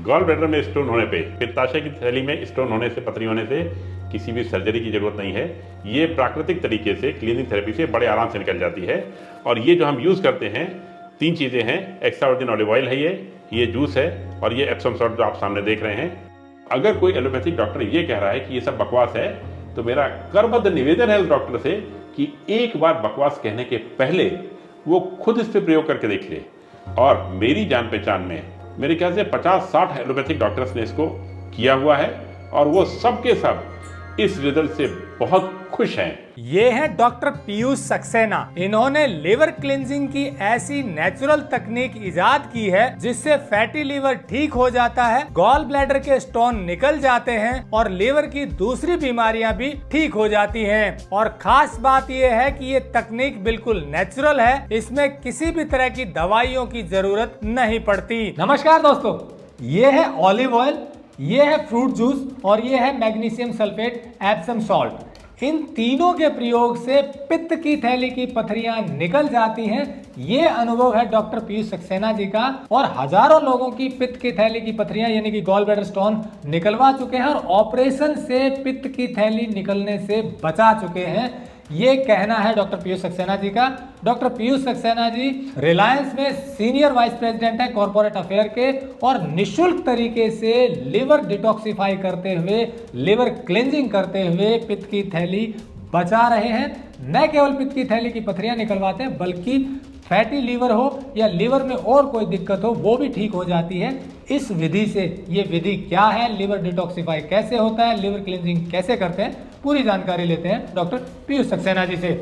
Gall bladder में stone होने पे, पित्ताशय की थैली में स्टोन होने से, पथरी होने से किसी भी सर्जरी की जरूरत नहीं है। ये प्राकृतिक तरीके से क्लीनिंग थेरेपी से बड़े आराम से निकल जाती है। और ये जो हम यूज़ करते हैं, 3 चीज़ें हैं। एक्स्ट्रा वर्जिन ऑलिव ऑयल है, ये जूस है, और ये एप्सम सॉल्ट जो आप सामने देख रहे हैं। अगर कोई एलोपैथिक डॉक्टर ये कह रहा है कि ये सब बकवास है, तो मेरा करबद्ध निवेदन है उस डॉक्टर से कि एक बार बकवास कहने के पहले वो खुद इस पर प्रयोग करके देख ले। और मेरी जान पहचान में मेरे ख्याल से 50-60 एलोपैथिक डॉक्टर्स ने इसको किया हुआ है, और वो सब के सब इस रिजल्ट से बहुत खुश हैं। ये है डॉक्टर पीयूष सक्सेना। इन्होंने लिवर क्लींजिंग की ऐसी नेचुरल तकनीक इजाद की है जिससे फैटी लीवर ठीक हो जाता है, गॉल ब्लैडर के स्टोन निकल जाते हैं और लीवर की दूसरी बीमारियां भी ठीक हो जाती हैं। और खास बात ये है कि ये तकनीक बिल्कुल नेचुरल है, इसमें किसी भी तरह की दवाइयों की जरूरत नहीं पड़ती। नमस्कार दोस्तों, ये है ऑलिव ऑयल, ये है फ्रूट जूस और ये है मैग्नीशियम सल्फेट एप्सम सॉल्ट। इन तीनों के प्रयोग से पित्त की थैली की पथरियां निकल जाती हैं। ये अनुभव है डॉक्टर पीयूष सक्सेना जी का, और हजारों लोगों की पित्त की थैली की पथरियां यानी कि गॉल ब्लैडर स्टोन निकलवा चुके हैं और ऑपरेशन से पित्त की थैली निकलने से बचा चुके हैं। ये कहना है डॉक्टर पीयूष सक्सेना जी का। डॉक्टर पीयूष सक्सेना जी रिलायंस में सीनियर वाइस प्रेसिडेंट है कॉर्पोरेट अफेयर के, और निशुल्क तरीके से लिवर डिटॉक्सिफाई करते हुए, लिवर क्लेंजिंग करते हुए पित्त की थैली बचा रहे हैं। न केवल पित्त की थैली की पथरियां निकलवाते हैं, बल्कि फैटी लीवर हो या लीवर में और कोई दिक्कत हो वो भी ठीक हो जाती है इस विधि से। ये विधि क्या है, लिवर डिटॉक्सिफाई कैसे होता है, लिवर क्लींजिंग कैसे करते हैं, पूरी जानकारी लेते हैं डॉक्टर पीयूष सक्सेना जी से।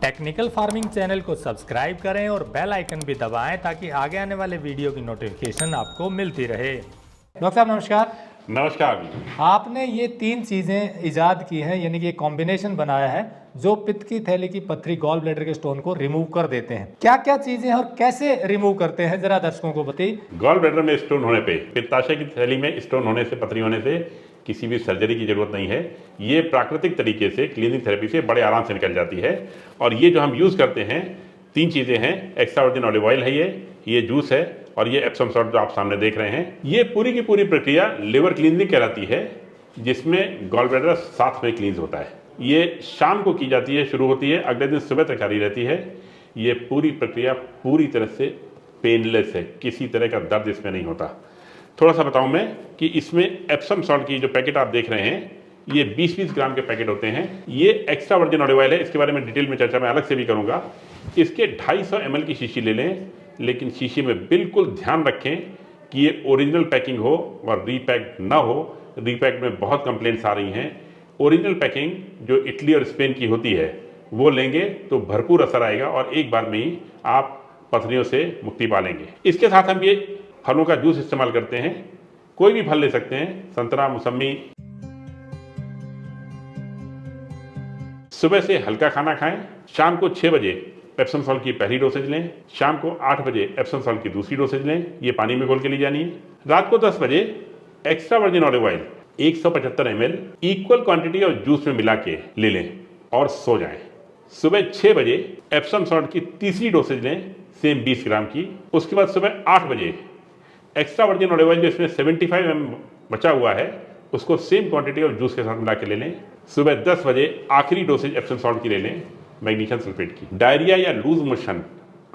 टेक्निकल फार्मिंग चैनल को सब्सक्राइब करें और बेल आइकन भी दबाएं ताकि आगे आने वाले वीडियो की नोटिफिकेशन आपको मिलती रहे। डॉक्टर साहब नमस्कार। नमस्कार। आपने ये 3 चीजें इजाद की है, यानी कि एक कॉम्बिनेशन बनाया है जो पित्त की थैली की पथरी, गॉल ब्लैडर के स्टोन को रिमूव कर देते हैं। क्या क्या चीजें हैं और कैसे रिमूव करते हैं, जरा दर्शकों को बताइए। गॉल ब्लैडर में स्टोन होने पे, पित्ताशय की थैली में स्टोन होने से, पथरी होने से किसी भी सर्जरी की जरूरत नहीं है। ये प्राकृतिक तरीके से क्लीनिंग थेरेपी से बड़े आराम से निकल जाती है। और ये जो हम यूज़ करते हैं, 3 चीज़ें हैं। एक्स्ट्रा वर्जिन ऑलिव ऑयल है, ये जूस है, और ये एप्सम सॉल्ट जो आप सामने देख रहे हैं। ये पूरी की पूरी प्रक्रिया लिवर क्लीनिंग कहलाती है, जिसमें गॉल ब्लैडर साथ में क्लींस होता है। ये शाम को की जाती है, शुरू होती है, अगले दिन सुबह तक जारी रहती है। ये पूरी प्रक्रिया पूरी तरह से पेनलेस है, किसी तरह का दर्द इसमें नहीं होता। थोड़ा सा बताऊं मैं कि इसमें एप्सम सॉल्ट की जो पैकेट आप देख रहे हैं, ये 20-20 ग्राम के पैकेट होते हैं। ये एक्स्ट्रा वर्जिन ऑलिव ऑयल है, इसके बारे में डिटेल में चर्चा मैं अलग से भी करूंगा। इसके 250 ml की शीशी ले लें, लेकिन शीशी में बिल्कुल ध्यान रखें कि ये ओरिजिनल पैकिंग हो और रीपैक्ड ना हो। रीपैक्ड में बहुत कंप्लेंट्स आ रही हैं। ओरिजिनल पैकिंग जो इटली और स्पेन की होती है वो लेंगे तो भरपूर असर आएगा और एक बार में ही आप पथरियों से मुक्ति पा लेंगे। इसके साथ हम ये फलों का जूस इस्तेमाल करते हैं। कोई भी फल ले सकते हैं, संतरा, मौसमी। सुबह से हल्का खाना खाएं। शाम को 6 बजे एप्सम सॉल्ट की पहली डोसेज लें। शाम को 8 बजे एप्सम सॉल्ट की दूसरी डोसेज लें, ये पानी में घोल के ली जानी है। रात को 10 बजे extra virgin olive oil 175 ml equal quantity और जूस में मिला के ले लें और सो जाएं। सुबह 6 बजे एप्सम सॉल्ट की तीसरी डोसेज लें, सेम 20 ग्राम की। उसके बाद सुबह 8 बजे एक्स्ट्रा वर्जिन ऑलिव ऑयल जो इसमें 75 ml बचा हुआ है, उसको सेम क्वांटिटी और जूस के साथ मिला के ले लें। सुबह 10 बजे आखिरी डोसेज एप्सम सॉल्ट की ले लें, मैग्नीशियम सल्फेट की। डायरिया या लूज मोशन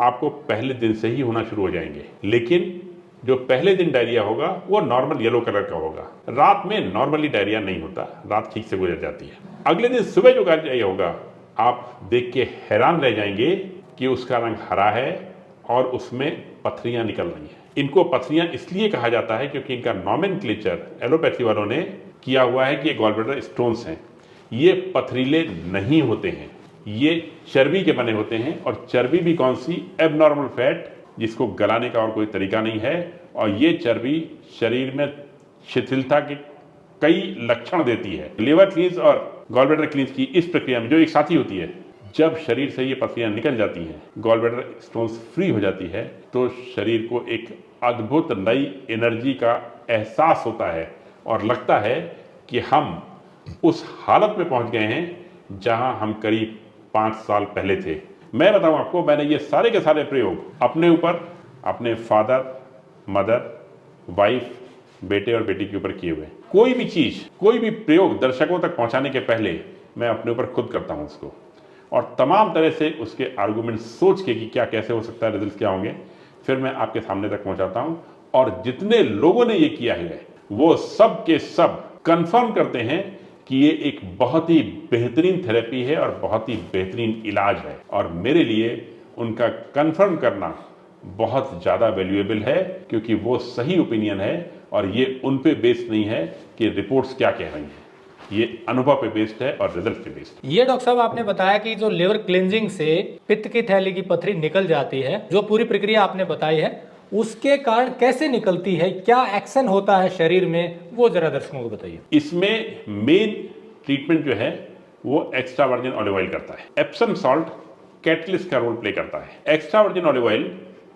आपको पहले दिन से ही होना शुरू हो जाएंगे, लेकिन जो पहले दिन डायरिया होगा वो नॉर्मल येलो कलर का होगा। रात में नॉर्मली डायरिया नहीं होता, रात ठीक से गुजर जाती है। अगले दिन सुबह जो डायरिया होगा, आप देख के हैरान रह जाएंगे कि उसका रंग हरा है और उसमें पथरियां निकल रही हैं। इनको पथरियां इसलिए कहा जाता है क्योंकि इनका नॉमेनक्लेचर एलोपैथी वालों ने किया हुआ है कि ये गॉल ब्लैडर स्टोन्स हैं। ये पथरीले नहीं होते हैं, ये चर्बी के बने होते हैं। और चर्बी भी कौन सी? एबनॉर्मल फैट, जिसको गलाने का और कोई तरीका नहीं है। और ये चर्बी शरीर में शिथिलता के कई लक्षण देती है। लिवर क्लींस और गॉल ब्लैडर क्लींस की इस प्रक्रिया में जो एक साथी होती है, जब शरीर से ये पथरियां निकल जाती हैं, गॉल ब्लैडर स्टोन्स फ्री हो जाती है, तो शरीर को एक अद्भुत नई एनर्जी का एहसास होता है और लगता है कि हम उस हालत में पहुंच गए हैं जहां हम करीब 5 साल पहले थे। मैं बताऊं आपको, मैंने ये सारे के सारे प्रयोग अपने ऊपर, अपने फादर, मदर, वाइफ बेटे और बेटी के ऊपर किए हुए। कोई भी चीज़, कोई भी प्रयोग दर्शकों तक पहुंचाने के पहले मैं अपने ऊपर खुद करता हूं उसको, और तमाम तरह से उसके आर्गूमेंट सोच के कि क्या कैसे हो सकता है, रिजल्ट क्या होंगे, फिर मैं आपके सामने तक पहुंचाता हूं। और जितने लोगों ने ये किया है वो सब के सब कंफर्म करते हैं कि ये एक बहुत ही बेहतरीन थेरेपी है और बहुत ही बेहतरीन इलाज है, और मेरे लिए उनका कंफर्म करना बहुत ज़्यादा वैल्यूएबल है, क्योंकि वो सही ओपिनियन है और ये उन पे बेस्ड नहीं है कि रिपोर्ट्स क्या कह रही हैं, ये अनुभव पे बेस्ड है और रिजल्ट पे बेस्ड है। ये डॉक्टर साहब आपने बताया कि जो लिवर क्लिनजिंग से पित्त की थैली की पथरी निकल जाती है, जो पूरी प्रक्रिया आपने बताई है, उसके कारण कैसे निकलती है, क्या एक्शन होता है शरीर में, वो जरा दर्शकों को बताइए। इसमें मेन ट्रीटमेंट जो है वो एक्स्ट्रा वर्जिन ऑलिव ऑयल करता है। एप्सम सॉल्ट कैटलिस्ट का रोल प्ले करता है। Extra virgin olive oil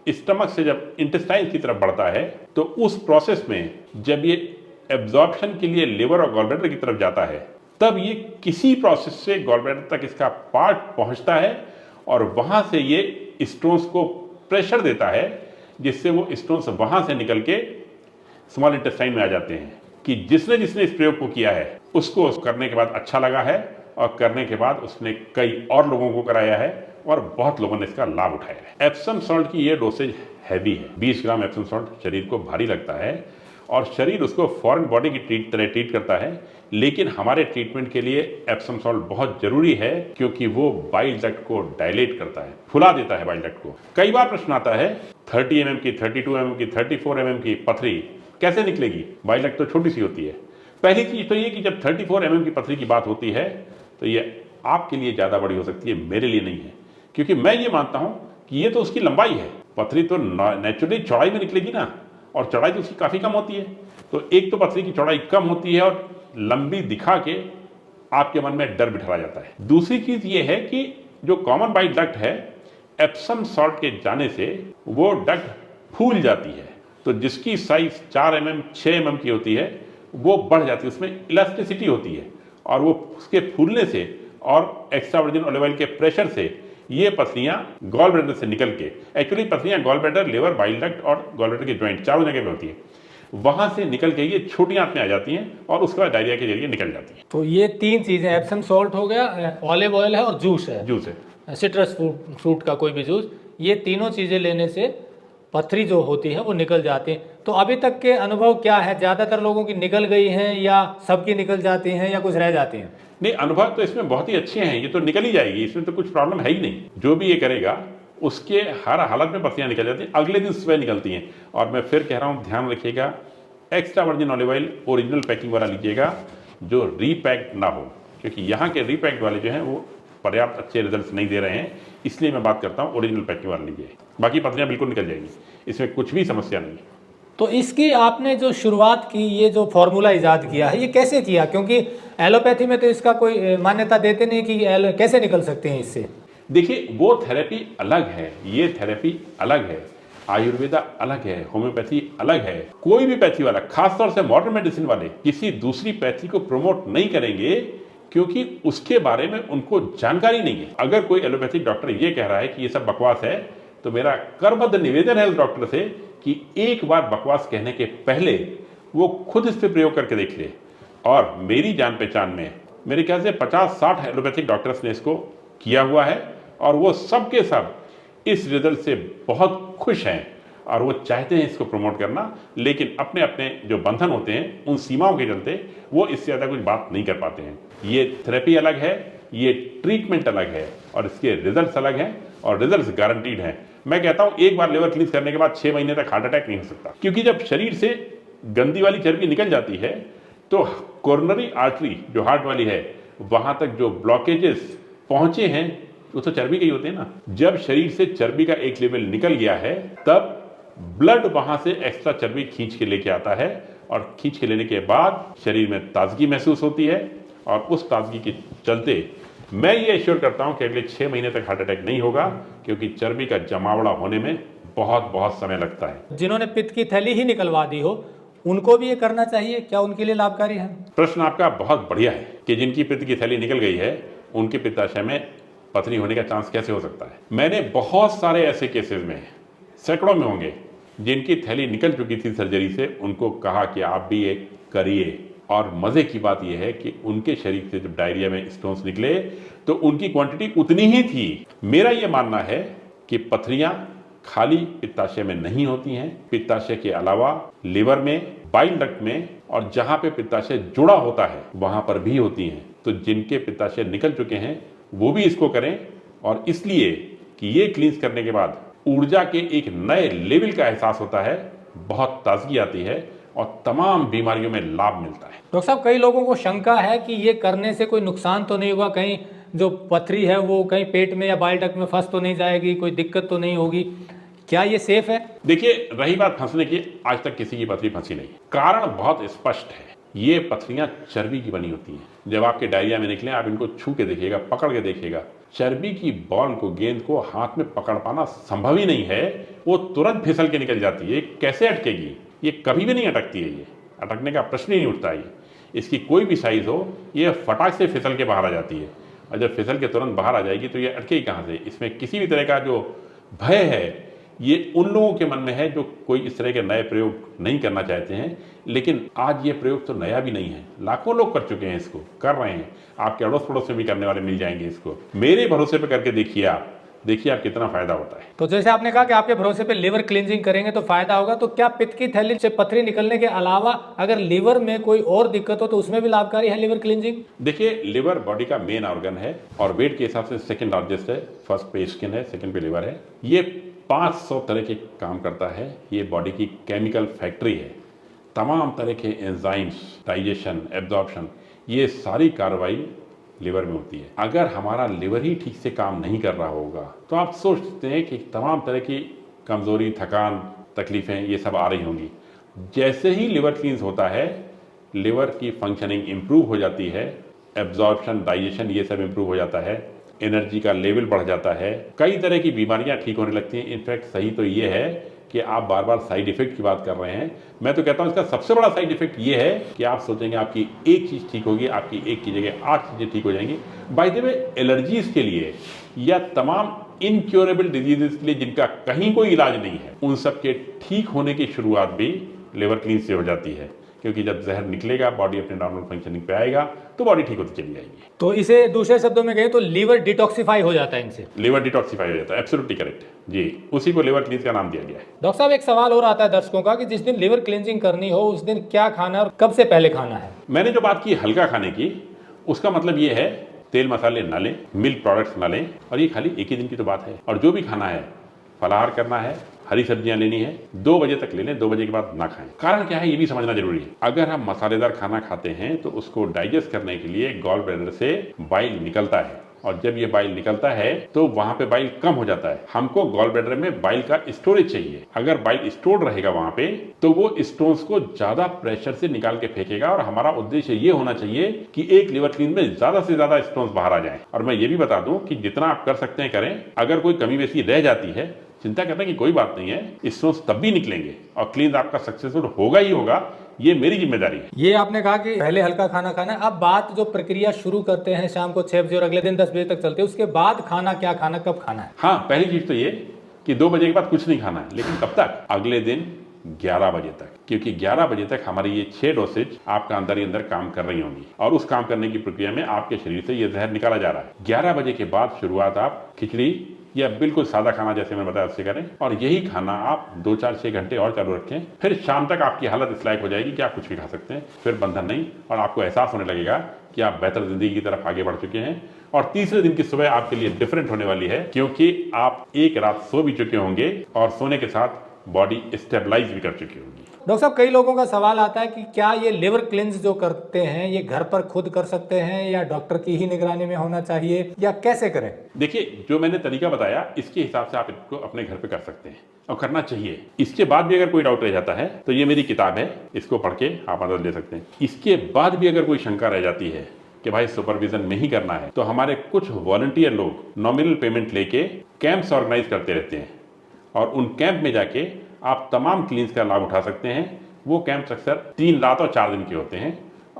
stomach से जब इंटेस्टाइन की तरफ बढ़ता है तो उस प्रोसेस में जब ये एब्जॉर्प्शन के लिए लिवर और गॉलब्लैडर की तरफ जाता है, तब ये किसी प्रोसेस से गॉलब्लैडर तक इसका पार्ट पहुंचता है और वहां से ये स्टोन्स को प्रेशर देता है, जिससे वो स्टोन्स वहां से निकल के स्मॉल इंटेस्टाइन में आ जाते हैं। कि जिसने जिसने इस प्रयोग को किया है उसको करने के बाद अच्छा लगा है, और करने के बाद उसने कई और लोगों को कराया है और बहुत लोगों ने इसका लाभ उठाया है। एप्सम सॉल्ट की ये डोसेज हैवी है। 20 ग्राम एप्सम सॉल्ट शरीर को भारी लगता है और शरीर उसको फॉरेन बॉडी की तरह ट्रीट करता है, लेकिन हमारे ट्रीटमेंट के लिए एप्सम सॉल्ट बहुत जरूरी है, क्योंकि वो बाइल डक्ट को डायलेट करता है, फुला देता है बाइल डक्ट को। कई बार प्रश्न आता है 30 mm की, 32 mm की, 34 mm की पथरी कैसे निकलेगी, बाइल डक्ट तो छोटी सी होती है। पहली चीज तो ये कि जब 34 mm की पथरी की बात होती है तो ये आपके लिए ज़्यादा बड़ी हो सकती है, मेरे लिए नहीं है, क्योंकि मैं ये मानता हूं कि ये तो उसकी लंबाई है। पथरी तो नेचुरली चौड़ाई में निकलेगी ना, और चौड़ाई तो उसकी काफ़ी कम होती है। तो एक तो पथरी की चौड़ाई कम होती है और लंबी दिखा के आपके मन में डर बिठा जाता है। दूसरी चीज़ ये है कि जो कॉमन बाइल डक्ट है, एप्सम सॉल्ट के जाने से वो डक्ट फूल जाती है, तो जिसकी साइज 4 mm 6 mm की होती है वो बढ़ जाती है, उसमें इलास्टिसिटी होती है, और वो उसके फूलने से और एक्स्ट्रा वर्जिन ऑलिव ऑयल के प्रेशर से ये पथरियां गॉल ब्लैडर से निकल के, एक्चुअली पथरियां gall bladder, liver, bile duct और गॉल ब्लैडर के जॉइंट चारों जगह पे होती है, वहां से निकल के ये छोटी आंत में आ जाती हैं और उसके बाद डायरिया के जरिए निकल जाती हैं। तो ये तीन चीजें, एप्सम सॉल्ट हो गया, ऑलिव ऑयल है और जूस है, सिट्रस फ्रूट का कोई भी जूस, ये तीनों चीजें लेने से पथरी जो होती है वो निकल जाती है। तो अभी तक के अनुभव क्या है, ज्यादातर लोगों की निकल गई हैं या सबकी निकल जाती हैं या कुछ रह जाती हैं? नहीं, अनुभव तो इसमें बहुत ही अच्छे हैं, ये तो निकल ही जाएगी, इसमें तो कुछ प्रॉब्लम है ही नहीं। जो भी ये करेगा उसके हर हालत में पथरियां निकल जाती हैं, अगले दिन सुबह निकलती हैं। और मैं फिर कह रहा हूँ, ध्यान रखिएगा, extra virgin olive oil original packing वाला लीजिएगा, जो रीपैक्ड ना हो, क्योंकि यहाँ के रीपैक्ड वाले जो हैं वो पर्याप्त अच्छे रिजल्ट नहीं दे रहे हैं, इसलिए मैं बात करता हूँ ओरिजिनल पैकिंग वाला लीजिए, बाकी पथरियां बिल्कुल निकल जाएंगी, इसमें कुछ भी समस्या नहीं है। तो इसकी आपने जो शुरुआत की, ये जो फॉर्मूला इजाद किया है, ये कैसे किया? क्योंकि एलोपैथी में तो इसका कोई मान्यता देते नहीं कि कैसे निकल सकते हैं इससे। देखिए, वो थेरेपी अलग है, ये थेरेपी अलग है, आयुर्वेदा अलग है, होम्योपैथी अलग है। कोई भी पैथी वाला, खासतौर से मॉडर्न मेडिसिन वाले, किसी दूसरी पैथी को प्रमोट नहीं करेंगे, क्योंकि उसके बारे में उनको जानकारी नहीं है। अगर कोई एलोपैथिक डॉक्टर ये कह रहा है कि ये सब बकवास है, तो मेरा करबद्ध निवेदन है उस डॉक्टर से कि एक बार बकवास कहने के पहले वो खुद इस पर प्रयोग करके देख ले। और मेरी जान पहचान में मेरे ख्याल से 50-60 एलोपैथिक डॉक्टर्स ने इसको किया हुआ है, और वो सब के सब इस रिजल्ट से बहुत खुश हैं और वो चाहते हैं इसको प्रमोट करना, लेकिन अपने अपने जो बंधन होते हैं उन सीमाओं के चलते वो इससे ज़्यादा कुछ बात नहीं कर पाते हैं। ये थेरेपी अलग है, ये ट्रीटमेंट अलग है, और इसके रिजल्ट्स अलग हैं, और रिजल्ट्स गारंटीड हैं। मैं कहता हूँ एक बार लिवर क्लीन करने के बाद 6 महीने तक हार्ट अटैक नहीं हो सकता, क्योंकि जब शरीर से गंदी वाली चर्बी निकल जाती है तो कोरोनरी आर्टरी जो हार्ट वाली है, वहां तक जो ब्लॉकेजेस पहुंचे हैं वो तो चर्बी के ही होते हैं ना। जब शरीर से चर्बी का एक लेवल निकल गया है, तब ब्लड वहां से एक्स्ट्रा चर्बी खींच के लेके आता है, और खींच के लेने के बाद शरीर में ताजगी महसूस होती है, और उस ताजगी के चलते मैं ये एश्योर करता हूं कि अगले 6 महीने तक हार्ट अटैक नहीं होगा, क्योंकि चर्बी का जमावड़ा होने में बहुत समय लगता है। जिन्होंने पित्त की थैली ही निकलवा दी हो, उनको भी ये करना चाहिए क्या? उनके लिए लाभकारी है? प्रश्न आपका बहुत बढ़िया है कि जिनकी पित्त की थैली निकल गई है उनके पित्ताशय में पथरी होने का चांस कैसे हो सकता है। मैंने बहुत सारे ऐसे केसेस में, सैकड़ों में होंगे, जिनकी थैली निकल चुकी थी सर्जरी से, उनको कहा कि आप भी एक करिए। और मज़े की बात यह है कि उनके शरीर से जब डायरिया में स्टोन्स निकले तो उनकी क्वांटिटी उतनी ही थी। मेरा यह मानना है कि पथरियां खाली पित्ताशय में नहीं होती हैं, पित्ताशय के अलावा लिवर में, बाइल डक्ट में और जहां पे पित्ताशय जुड़ा होता है वहां पर भी होती हैं। तो जिनके पित्ताशय निकल चुके हैं वो भी इसको करें, और इसलिए कि ये क्लींस करने के बाद ऊर्जा के एक नए लेवल का एहसास होता है, बहुत ताजगी आती है और तमाम बीमारियों में लाभ मिलता है। डॉक्टर साहब, कई लोगों को शंका है कि ये करने से कोई नुकसान तो नहीं होगा, कहीं जो पथरी है वो कहीं पेट में या बाइल डक्ट में फंस तो नहीं जाएगी, कोई दिक्कत तो नहीं होगी, क्या ये सेफ है? देखिए, रही बात फंसने की, आज तक किसी की पथरी फंसी नहीं। कारण बहुत स्पष्ट है, ये पथरियां चर्बी की बनी होती हैं। जब आपके डायरिया में निकले, आप इनको छू के देखिएगा, पकड़ के देखिएगा, चर्बी की बॉल को, गेंद को हाथ में पकड़ पाना संभव ही नहीं है, वो तुरंत फिसल के निकल जाती है। कैसे अटकेगी? ये कभी भी नहीं अटकती है, ये अटकने का प्रश्न ही नहीं उठता है। इसकी कोई भी साइज हो, ये फटाक से फिसल के बाहर आ जाती है, और जब फिसल के तुरंत बाहर आ जाएगी तो ये अटकेगी कहाँ से? इसमें किसी भी तरह का जो भय है ये उन लोगों के मन में है जो कोई इस तरह के नए प्रयोग नहीं करना चाहते हैं। लेकिन आज ये प्रयोग तो नया भी नहीं है, लाखों लोग कर चुके हैं, इसको कर रहे हैं। आपके अड़ोस पड़ोस में भी करने वाले मिल जाएंगे। इसको मेरे भरोसे पे करके देखिए आप कितना फायदा होता है। तो जैसे आपने कहा कि आपके भरोसे पे लिवर क्लींजिंग करेंगे तो फायदा होगा, तो क्या पित्त की थैली से पथरी निकलने के अलावा अगर लिवर में कोई और दिक्कत हो तो उसमें भी लाभकारी है लिवर क्लींजिंग? देखिए, लिवर बॉडी का मेन ऑर्गन है और वेट के हिसाब से सेकंड लार्जेस्ट है। फर्स्ट पे स्किन है, सेकंड पे लिवर है। ये 500 तरह के काम करता है। ये बॉडी की केमिकल फैक्ट्री है। तमाम तरह के एंजाइम्स, डाइजेशन, एब्जॉर्प्शन, ये सारी कार्रवाई लिवर में होती है। अगर हमारा लिवर ही ठीक से काम नहीं कर रहा होगा तो आप सोच सकते हैं कि तमाम तरह की कमजोरी, थकान, तकलीफें ये सब आ रही होंगी। जैसे ही लिवर क्लींस होता है, लिवर की फंक्शनिंग इंप्रूव हो जाती है, एब्जॉर्प्शन, डाइजेशन ये सब इंप्रूव हो जाता है, एनर्जी का लेवल बढ़ जाता है, कई तरह की बीमारियां ठीक होने लगती हैं। इनफैक्ट सही तो ये है कि आप बार बार साइड इफेक्ट की बात कर रहे हैं। मैं तो कहता हूं इसका सबसे बड़ा साइड इफेक्ट ये है कि आप सोचेंगे आपकी एक चीज ठीक होगी, आपकी एक की जगह 8 चीजें ठीक हो जाएंगी। बाय द वे, एलर्जीज के लिए या तमाम इनक्योरेबल डिजीजेस के लिए जिनका कहीं कोई इलाज नहीं है, उन सब के ठीक होने की शुरुआत भी लिवर क्लींस से हो जाती है। क्योंकि जब जहर निकलेगा, बॉडी अपने नॉर्मल फंक्शनिंग पे आएगा तो बॉडी ठीक होती चली जाएगी। तो इसे दूसरे शब्दों में कहें तो लिवर डिटॉक्सिफाई हो जाता है इनसे। लिवर डिटॉक्सिफाई हो जाता है, एब्सोल्युटली करेक्ट जी, उसी को लिवर क्लींस का नाम दिया गया है। डॉक्टर साहब, एक सवाल और आता है दर्शकों का कि जिस दिन लिवर क्लींजिंग करनी हो उस दिन क्या खाना और कब से पहले खाना है? मैंने जो बात की हल्का खाने की, उसका मतलब ये है तेल मसाले ना लें, मिल्क प्रोडक्ट्स ना लें, और ये खाली एक ही दिन की तो बात है। और जो भी खाना है, फलाहार करना है, हरी सब्जियां लेनी है, 2 बजे तक ले लें, 2 बजे के बाद ना खाएं। कारण क्या है ये भी समझना जरूरी है। अगर हम मसालेदार खाना खाते हैं तो उसको डाइजेस्ट करने के लिए गॉल ब्लैडर से बाइल निकलता है, और जब ये बाइल निकलता है तो वहां पे बाइल कम हो जाता है। हमको गॉल ब्लैडर में बाइल का स्टोरेज चाहिए। अगर बाइल स्टोर रहेगा वहां पे तो वो स्टोन्स को ज्यादा प्रेशर से निकाल के फेंकेगा, और हमारा उद्देश्य ये होना चाहिए कि एक लिवर क्लीन में ज्यादा से ज्यादा स्टोन्स बाहर आ जाएं। और मैं ये भी बता दूं कि जितना आप कर सकते हैं करें। अगर कोई कमी बेसी रह जाती है, चिंता करने की कोई बात नहीं है, स्टोन्स तब भी निकलेंगे और क्लीन आपका सक्सेसफुल होगा ही होगा। ये मेरी जिम्मेदारी है। ये आपने कहा कि पहले हल्का खाना खाना है। अब बात जो प्रक्रिया शुरू करते हैं शाम को 6 बजे और अगले दिन 10 बजे तक चलते हैं, उसके बाद खाना क्या खाना, कब खाना है? हाँ, पहली चीज तो ये कि 2 बजे के बाद कुछ नहीं खाना है, लेकिन कब तक? अगले दिन 11 बजे तक, क्योंकि 11 बजे तक हमारी ये 6 डोसेज आपका अंदर ही अंदर काम कर रही होंगी, और उस काम करने की प्रक्रिया में आपके शरीर से ये जहर निकाला जा रहा है। 11 बजे के बाद शुरुआत आप खिचड़ी या बिल्कुल सादा खाना जैसे मैंने बताया उससे करें, और यही खाना आप 2, 4, 6 घंटे और चालू रखें। फिर शाम तक आपकी हालत इस लायक हो जाएगी कि आप कुछ भी खा सकते हैं, फिर बंधन नहीं, और आपको एहसास होने लगेगा कि आप बेहतर जिंदगी की तरफ आगे बढ़ चुके हैं। और तीसरे दिन की सुबह आपके लिए डिफरेंट होने वाली है, क्योंकि आप एक रात सो भी चुके होंगे और सोने के साथ बॉडी स्टेबलाइज भी कर चुकी होगी। डॉक्टर साहब, कई लोगों का सवाल आता है कि क्या ये लिवर क्लींस जो करते हैं ये घर पर खुद कर सकते हैं या डॉक्टर की ही निगरानी में होना चाहिए, या कैसे करें? देखिए, जो मैंने तरीका बताया इसके हिसाब से आप इसको अपने घर पे कर सकते हैं और करना चाहिए। इसके बाद भी अगर कोई डाउट रह जाता है तो ये मेरी किताब है, इसको पढ़ के आप मदद ले सकते हैं। इसके बाद भी अगर कोई शंका रह जाती है कि भाई सुपरविजन में ही करना है, तो हमारे कुछ वॉलंटियर लोग नॉमिनल पेमेंट लेके कैंप्स ऑर्गेनाइज करते रहते हैं, और उन कैंप में जाके आप तमाम क्लींस का लाभ उठा सकते हैं। वो कैंप्स अक्सर 3 रात और 4 दिन के होते हैं,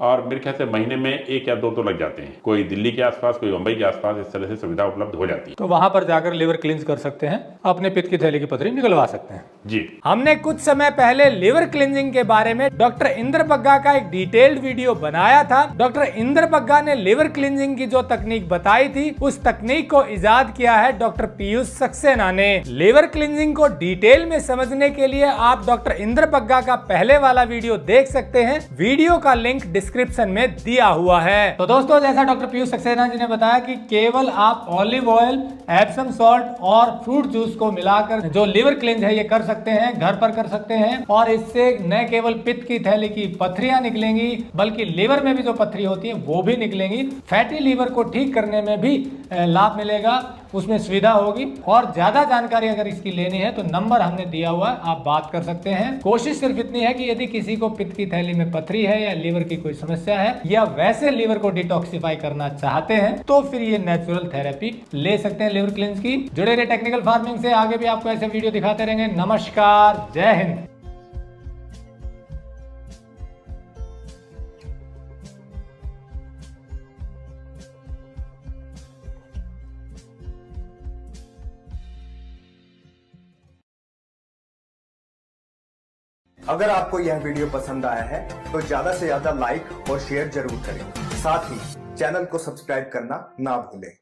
और मेरे ख्याल से महीने में 1 या 2 तो लग जाते हैं। कोई दिल्ली के आसपास, कोई मुंबई के आसपास इस तरह से सुविधा उपलब्ध हो जाती है। तो वहां पर जाकर लिवर क्लींस कर सकते हैं, अपने पित्त की थैली की पथरी निकलवा सकते हैं। जी, हमने कुछ समय पहले लिवर क्लींजिंग के बारे में डॉक्टर इंद्र बग्गा का एक डिटेल्ड वीडियो बनाया था। डॉक्टर इंद्र बग्गा ने लिवर क्लींजिंग की जो तकनीक बताई थी, उस तकनीक को इजाद किया है डॉक्टर पीयूष सक्सेना ने। लिवर क्लींजिंग को डिटेल में समझने के लिए आप डॉक्टर इंद्र बग्गा का पहले वाला वीडियो देख सकते हैं। वीडियो का लिंक डिस्क्रिप्शन में दिया हुआ है। तो दोस्तों, जैसा डॉक्टर पीयूष सक्सेना जी ने बताया कि केवल आप ऑलिव ऑयल, एप्सम सॉल्ट और फ्रूट जूस को मिलाकर जो लिवर क्लींज है ये कर सकते हैं, घर पर कर सकते हैं। और इससे न केवल पित्त की थैली की पथरियां निकलेंगी, बल्कि लिवर में भी जो पथरी होती है वो भी निकलेंगी। फैटी लीवर को ठीक करने में भी लाभ मिलेगा, उसमें सुविधा होगी। और ज्यादा जानकारी अगर इसकी लेनी है तो नंबर हमने दिया हुआ है, आप बात कर सकते हैं। कोशिश सिर्फ इतनी है कि यदि किसी को पित्त की थैली में पथरी है या लीवर की कोई समस्या है या वैसे लीवर को डिटॉक्सिफाई करना चाहते हैं तो फिर ये नेचुरल थेरेपी ले सकते हैं लिवर क्लींस की। जुड़े रहे टेक्निकल फार्मिंग से, आगे भी आपको ऐसे वीडियो दिखाते रहेंगे। नमस्कार, जय हिंद। अगर आपको यह वीडियो पसंद आया है तो ज्यादा से ज्यादा लाइक और शेयर जरूर करें। साथ ही चैनल को सब्सक्राइब करना ना भूलें।